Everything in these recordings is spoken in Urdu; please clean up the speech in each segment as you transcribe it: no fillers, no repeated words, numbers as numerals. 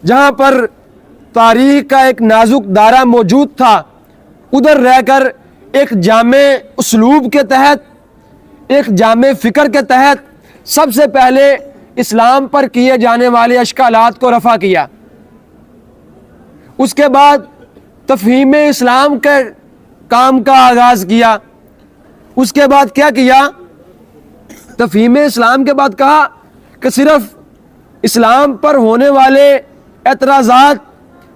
جہاں پر تاریخ کا ایک نازک دائرہ موجود تھا، ادھر رہ کر ایک جامع اسلوب کے تحت، ایک جامع فکر کے تحت سب سے پہلے اسلام پر کیے جانے والے اشکالات کو رفع کیا۔ اس کے بعد تفہیم اسلام کے کام کا آغاز کیا۔ اس کے بعد کیا کیا؟ تفہیم اسلام کے بعد کہا کہ صرف اسلام پر ہونے والے اعتراضات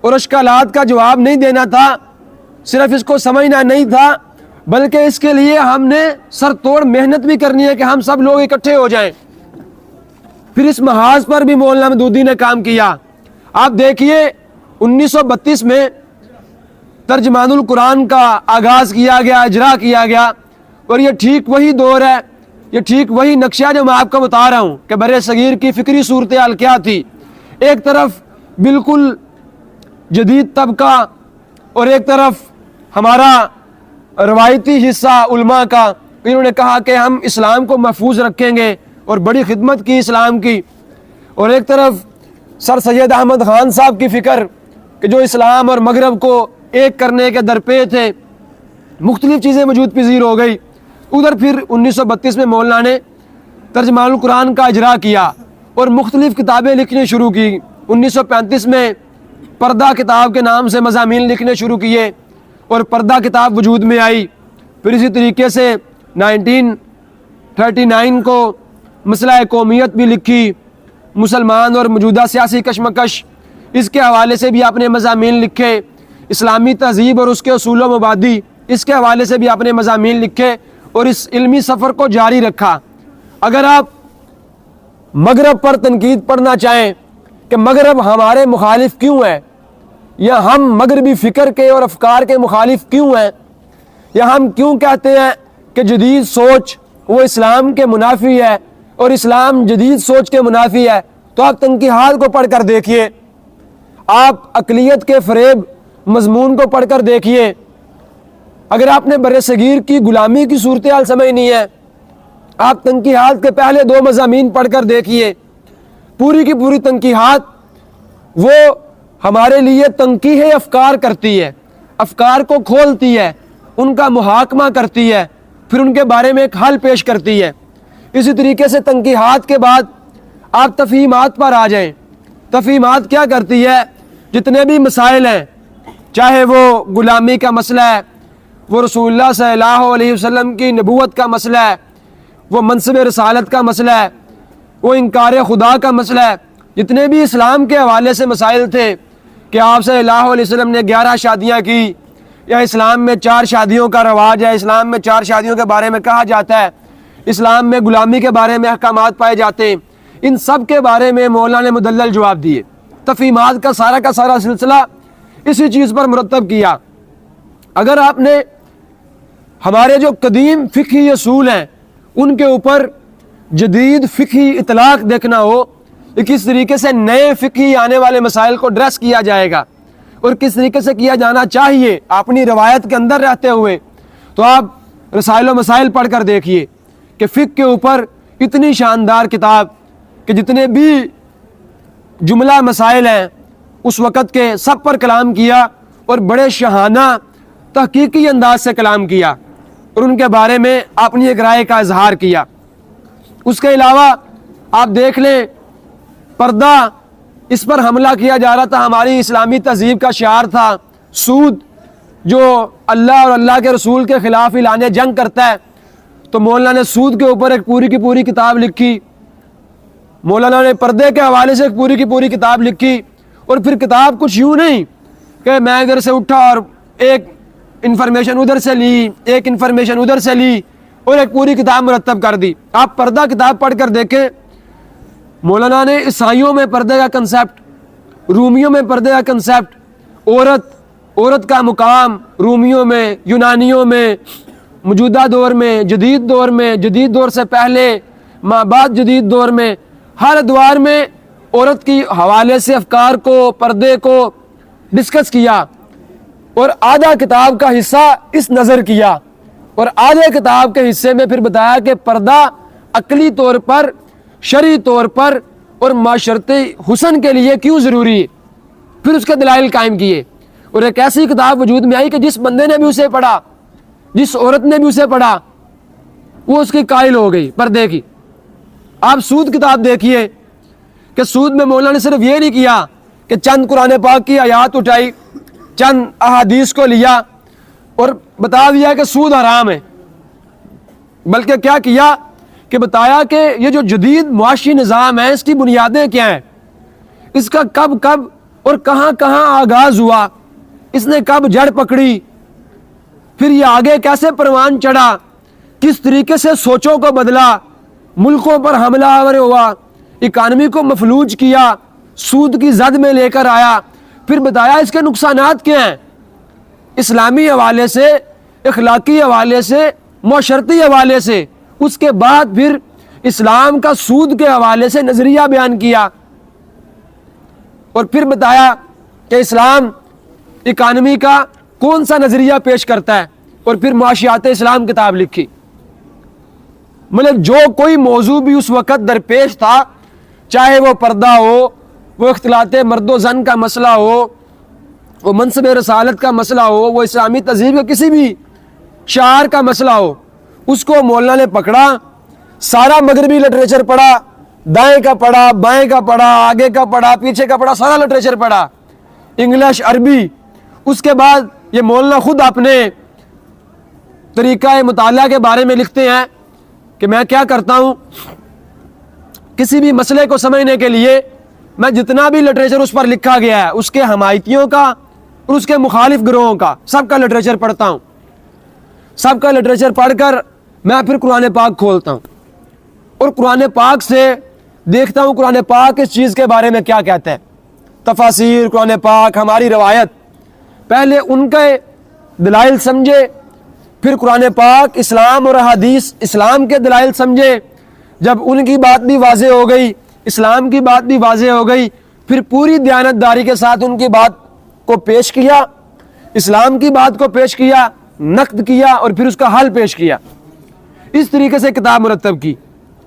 اور اشکالات کا جواب نہیں دینا تھا، صرف اس کو سمجھنا نہیں تھا، بلکہ اس کے لیے ہم نے سر توڑ محنت بھی کرنی ہے کہ ہم سب لوگ اکٹھے ہو جائیں۔ پھر اس محاذ پر بھی مولانا مودودی نے کام کیا۔ آپ دیکھیے 1932 میں ترجمان القرآن کا آغاز کیا گیا، اجرا کیا گیا، اور یہ ٹھیک وہی دور ہے، یہ ٹھیک وہی نقشہ جو میں آپ کو بتا رہا ہوں کہ بر صغیر کی فکری صورتحال کیا تھی۔ ایک طرف بالکل جدید طبقہ اور ایک طرف ہمارا روایتی حصہ علماء کا، انہوں نے کہا کہ ہم اسلام کو محفوظ رکھیں گے اور بڑی خدمت کی اسلام کی، اور ایک طرف سر سید احمد خان صاحب کی فکر کہ جو اسلام اور مغرب کو ایک کرنے کے درپے تھے، مختلف چیزیں وجود پذیر ہو گئی۔ ادھر پھر 1932 میں مولانا نے ترجمان القرآن کا اجرا کیا اور مختلف کتابیں لکھنی شروع کی۔ 1935 میں پردہ کتاب کے نام سے مضامین لکھنے شروع کیے اور پردہ کتاب وجود میں آئی۔ پھر اسی طریقے سے 1939 کو مسئلہ قومیت بھی لکھی، مسلمان اور موجودہ سیاسی کشمکش، اس کے حوالے سے بھی آپ نے مضامین لکھے۔ اسلامی تہذیب اور اس کے اصول و مبادی، اس کے حوالے سے بھی آپ نے مضامین لکھے اور اس علمی سفر کو جاری رکھا۔ اگر آپ مغرب پر تنقید پڑھنا چاہیں کہ مغرب ہمارے مخالف کیوں ہے، یا ہم مغربی فکر کے اور افکار کے مخالف کیوں ہیں، یا ہم کیوں کہتے ہیں کہ جدید سوچ وہ اسلام کے منافی ہے اور اسلام جدید سوچ کے منافی ہے، تو آپ تنقیحات کو پڑھ کر دیکھیے، آپ اقلیت کے فریب مضمون کو پڑھ کر دیکھیے۔ اگر آپ نے بر صغیر کی غلامی کی صورتحال سمجھنی ہے، آپ تنقیحات کے پہلے 2 مضامین پڑھ کر دیکھیے۔ پوری کی پوری تنقیحات وہ ہمارے لیے تنقیح افکار کرتی ہے، افکار کو کھولتی ہے، ان کا محاکمہ کرتی ہے، پھر ان کے بارے میں ایک حل پیش کرتی ہے۔ اسی طریقے سے تنقیحات کے بعد آپ تفہیمات پر آ جائیں۔ تفہیمات کیا کرتی ہے؟ جتنے بھی مسائل ہیں، چاہے وہ غلامی کا مسئلہ ہے، وہ رسول اللہ صلی اللہ علیہ وسلم کی نبوت کا مسئلہ ہے، وہ منصب رسالت کا مسئلہ ہے، وہ انکار خدا کا مسئلہ ہے، جتنے بھی اسلام کے حوالے سے مسائل تھے کہ آپ صلی اللہ علیہ وسلم نے 11 شادیاں کی، یا اسلام میں 4 شادیوں کا رواج ہے، اسلام میں 4 شادیوں کے بارے میں کہا جاتا ہے، اسلام میں غلامی کے بارے میں احکامات پائے جاتے ہیں، ان سب کے بارے میں مولانا نے مدلل جواب دیے۔ تفہیمات کا سارا سلسلہ اسی چیز پر مرتب کیا۔ اگر آپ نے ہمارے جو قدیم فقہی اصول ہیں ان کے اوپر جدید فقہی اطلاق دیکھنا ہو کہ کس طریقے سے نئے فقہی آنے والے مسائل کو ڈریس کیا جائے گا اور کس طریقے سے کیا جانا چاہیے اپنی روایت کے اندر رہتے ہوئے، تو آپ رسائل و مسائل پڑھ کر دیکھیے کہ فقہ کے اوپر اتنی شاندار کتاب کہ جتنے بھی جملہ مسائل ہیں اس وقت کے سب پر کلام کیا اور بڑے شاہانہ تحقیقی انداز سے کلام کیا اور ان کے بارے میں اپنی ایک رائے کا اظہار کیا۔ اس کے علاوہ آپ دیکھ لیں پردہ، اس پر حملہ کیا جا رہا تھا، ہماری اسلامی تہذیب کا شعار تھا سود، جو اللہ اور اللہ کے رسول کے خلاف اعلان جنگ کرتا ہے، تو مولانا نے سود کے اوپر ایک پوری کی پوری کتاب لکھی، مولانا نے پردے کے حوالے سے ایک پوری کی پوری کتاب لکھی، اور پھر کتاب کچھ یوں نہیں کہ میں ادھر سے اٹھا اور ایک انفارمیشن ادھر سے لی، ایک انفارمیشن ادھر سے لی اور ایک پوری کتاب مرتب کر دی۔ آپ پردہ کتاب پڑھ کر دیکھیں، مولانا نے عیسائیوں میں پردے کا کنسیپٹ، رومیوں میں پردے کا کنسیپٹ، عورت کا مقام رومیوں میں، یونانیوں میں، موجودہ دور میں، جدید دور سے پہلے، بعد جدید دور میں، ہر ادوار میں عورت کی حوالے سے افکار کو، پردے کو ڈسکس کیا، اور آدھا کتاب کا حصہ اس نظر کیا، اور آدھے کتاب کے حصے میں پھر بتایا کہ پردہ عقلی طور پر، شرعی طور پر اور معاشرتی حسن کے لیے کیوں ضروری ہے۔ پھر اس کے دلائل قائم کیے، اور ایک ایسی کتاب وجود میں آئی کہ جس بندے نے بھی اسے پڑھا، جس عورت نے بھی اسے پڑھا، وہ اس کی قائل ہو گئی پردے کی۔ آپ سود کتاب دیکھیے کہ سود میں مولانا نے صرف یہ نہیں کیا کہ چند قرآن پاک کی آیات اٹھائی، چند احادیث کو لیا اور بتا دیا کہ سود حرام ہے، بلکہ کیا کیا کہ بتایا کہ یہ جو جدید معاشی نظام ہے اس کی بنیادیں کیا ہیں، اس کا کب اور کہاں کہاں آغاز ہوا، اس نے کب جڑ پکڑی، پھر یہ آگے کیسے پروان چڑھا، کس طریقے سے سوچوں کو بدلا، ملکوں پر حملہ آور ہوا، اکانومی کو مفلوج کیا، سود کی زد میں لے کر آیا، پھر بتایا اس کے نقصانات کیا ہیں، اسلامی حوالے سے، اخلاقی حوالے سے، معاشرتی حوالے سے۔ اس کے بعد پھر اسلام کا سود کے حوالے سے نظریہ بیان کیا، اور پھر بتایا کہ اسلام اکانومی کا کون سا نظریہ پیش کرتا ہے، اور پھر معاشیات اسلام کتاب لکھی۔ مطلب جو کوئی موضوع بھی اس وقت درپیش تھا، چاہے وہ پردہ ہو، وہ اختلاط مرد و زن کا مسئلہ ہو، وہ منصب رسالت کا مسئلہ ہو، وہ اسلامی تہذیب کا کسی بھی شعار کا مسئلہ ہو، اس کو مولانا نے پکڑا، سارا مغربی لٹریچر پڑھا، دائیں کا پڑھا، بائیں کا پڑھا، آگے کا پڑھا، پیچھے کا پڑھا، سارا لٹریچر پڑھا، انگلش، عربی۔ اس کے بعد یہ مولانا خود اپنے طریقہ مطالعہ کے بارے میں لکھتے ہیں کہ میں کیا کرتا ہوں، کسی بھی مسئلے کو سمجھنے کے لیے میں جتنا بھی لٹریچر اس پر لکھا گیا ہے، اس کے حمایتیوں کا اور اس کے مخالف گروہوں کا، سب کا لٹریچر پڑھتا ہوں، سب کا لٹریچر پڑھ کر میں پھر قرآن پاک کھولتا ہوں اور قرآن پاک سے دیکھتا ہوں قرآن پاک اس چیز کے بارے میں کیا کہتا ہے، تفاسیر قرآن پاک، ہماری روایت، پہلے ان کے دلائل سمجھے، پھر قرآن پاک، اسلام اور احادیث، اسلام کے دلائل سمجھے۔ جب ان کی بات بھی واضح ہو گئی، اسلام کی بات بھی واضح ہو گئی، پھر پوری دیانتداری کے ساتھ ان کی بات کو پیش کیا، اسلام کی بات کو پیش کیا، نقد کیا، اور پھر اس کا حل پیش کیا۔ اس طریقے سے کتاب مرتب کی۔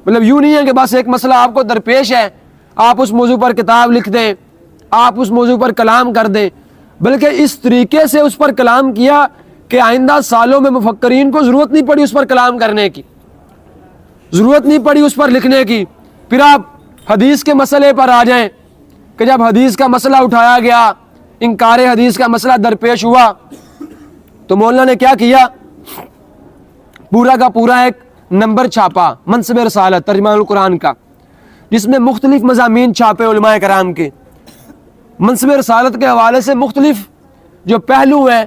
مطلب یوں نہیں ہے کہ بس ایک مسئلہ آپ کو درپیش ہے، آپ اس موضوع پر کتاب لکھ دیں، آپ اس موضوع پر کلام کر دیں، بلکہ اس طریقے سے اس پر کلام کیا کہ آئندہ سالوں میں مفکرین کو ضرورت نہیں پڑی اس پر کلام کرنے کی، ضرورت نہیں پڑی اس پر لکھنے کی۔ پھر آپ حدیث کے مسئلے پر آ جائیں کہ جب حدیث کا مسئلہ اٹھایا گیا، انکار حدیث کا مسئلہ درپیش ہوا، تو مولانا نے کیا کیا، پورا کا پورا ایک نمبر چھاپا منصب رسالت ترجمان القرآن کا، جس میں مختلف مضامین چھاپے علماء کرام کے، منصب رسالت کے حوالے سے مختلف جو پہلو ہیں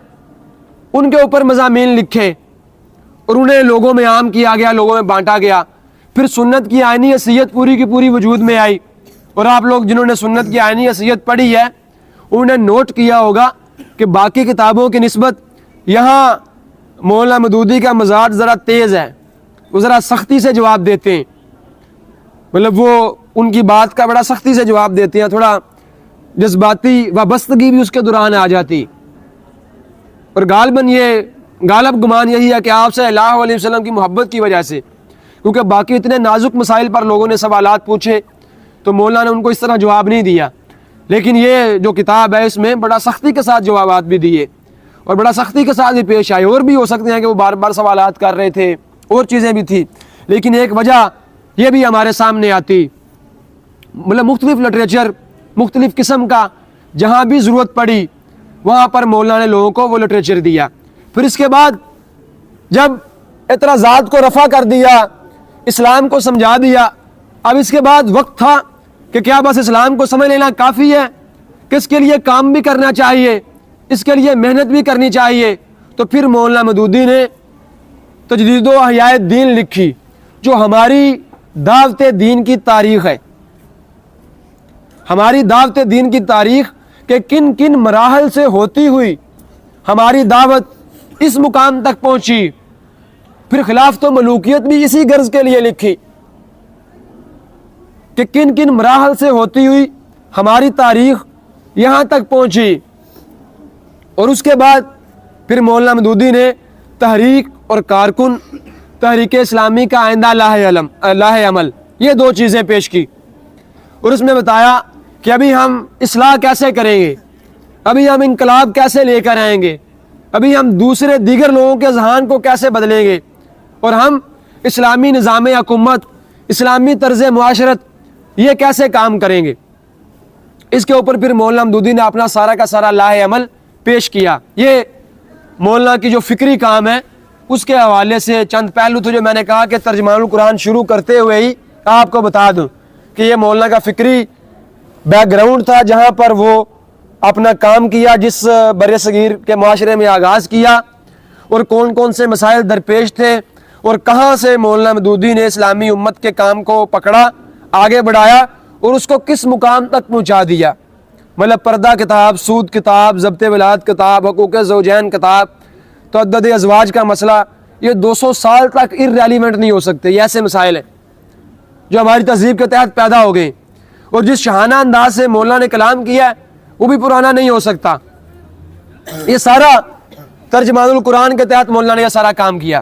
ان کے اوپر مضامین لکھے، اور انہیں لوگوں میں عام کیا گیا، لوگوں میں بانٹا گیا۔ پھر سنت کی آئینی حیثیت پوری کی پوری وجود میں آئی، اور آپ لوگ جنہوں نے سنت کی آئینی حیثیت پڑھی ہے انہوں نے نوٹ کیا ہوگا کہ باقی کتابوں کی نسبت یہاں مولانا مودودی کا مزاج ذرا تیز ہے، وہ ذرا سختی سے جواب دیتے ہیں، مطلب وہ ان کی بات کا بڑا سختی سے جواب دیتے ہیں، تھوڑا جذباتی وابستگی بھی اس کے دوران آ جاتی، اور غالب گمان یہی ہے کہ آپ صلی اللہ علیہ وسلم کی محبت کی وجہ سے، کیونکہ باقی اتنے نازک مسائل پر لوگوں نے سوالات پوچھے تو مولانا نے ان کو اس طرح جواب نہیں دیا، لیکن یہ جو کتاب ہے اس میں بڑا سختی کے ساتھ جوابات بھی دیے اور بڑا سختی کے ساتھ بھی پیش آئے۔ اور بھی ہو سکتے ہیں کہ وہ بار بار سوالات کر رہے تھے، اور چیزیں بھی تھی، لیکن ایک وجہ یہ بھی ہمارے سامنے آتی، مطلب مختلف لٹریچر مختلف قسم کا جہاں بھی ضرورت پڑی وہاں پر مولانا نے لوگوں کو وہ لٹریچر دیا۔ پھر اس کے بعد جب اعتراضات کو رفع کر دیا، اسلام کو سمجھا دیا، اب اس کے بعد وقت تھا کہ کیا بس اسلام کو سمجھ لینا کافی ہے کہ اس کے لیے کام بھی کرنا چاہیے، اس کے لیے محنت بھی کرنی چاہیے؟ تو پھر مولانا مودودی نے تجدید و احیاء دین لکھی، جو ہماری دعوت دین کی تاریخ ہے، ہماری دعوت دین کی تاریخ کہ کن کن مراحل سے ہوتی ہوئی ہماری دعوت اس مقام تک پہنچی۔ پھر خلافت و ملوکیت بھی اسی غرض کے لیے لکھی کہ کن کن مراحل سے ہوتی ہوئی ہماری تاریخ یہاں تک پہنچی۔ اور اس کے بعد پھر مولانا مودودی نے تحریک اور کارکن تحریک اسلامی کا آئندہ لاہ عمل، یہ دو چیزیں پیش کی، اور اس میں بتایا کہ ابھی ہم اصلاح کیسے کریں گے، ابھی ہم انقلاب کیسے لے کر آئیں گے، ابھی ہم دیگر لوگوں کے ذہان کو کیسے بدلیں گے، اور ہم اسلامی نظام حکومت، اسلامی طرز معاشرت یہ کیسے کام کریں گے۔ اس کے اوپر پھر مولانا مودودی نے اپنا سارا کا سارا لاہ عمل پیش کیا۔ یہ مولانا کی جو فکری کام ہے اس کے حوالے سے چند پہلو تو جو میں نے کہا کہ ترجمان القرآن شروع کرتے ہوئے ہی آپ کو بتا دوں کہ یہ مولانا کا فکری بیک گراؤنڈ تھا، جہاں پر وہ اپنا کام کیا، جس بر صغیر کے معاشرے میں آغاز کیا، اور کون کون سے مسائل درپیش تھے، اور کہاں سے مولانا مودودی نے اسلامی امت کے کام کو پکڑا، آگے بڑھایا، اور اس کو کس مقام تک پہنچا دیا۔ مطلب پردہ کتاب، سود کتاب، ضبط ولادت کتاب، حقوق زوجین کتاب، تعدد ازواج کا مسئلہ، یہ 200 سال تک irrelevant نہیں ہو سکتے۔ یہ ایسے مسائل ہیں جو ہماری تہذیب کے تحت پیدا ہو گئے، اور جس شاہانہ انداز سے مولانا نے کلام کیا ہے وہ بھی پرانا نہیں ہو سکتا۔ یہ سارا ترجمان القرآن کے تحت مولانا نے یہ سارا کام کیا۔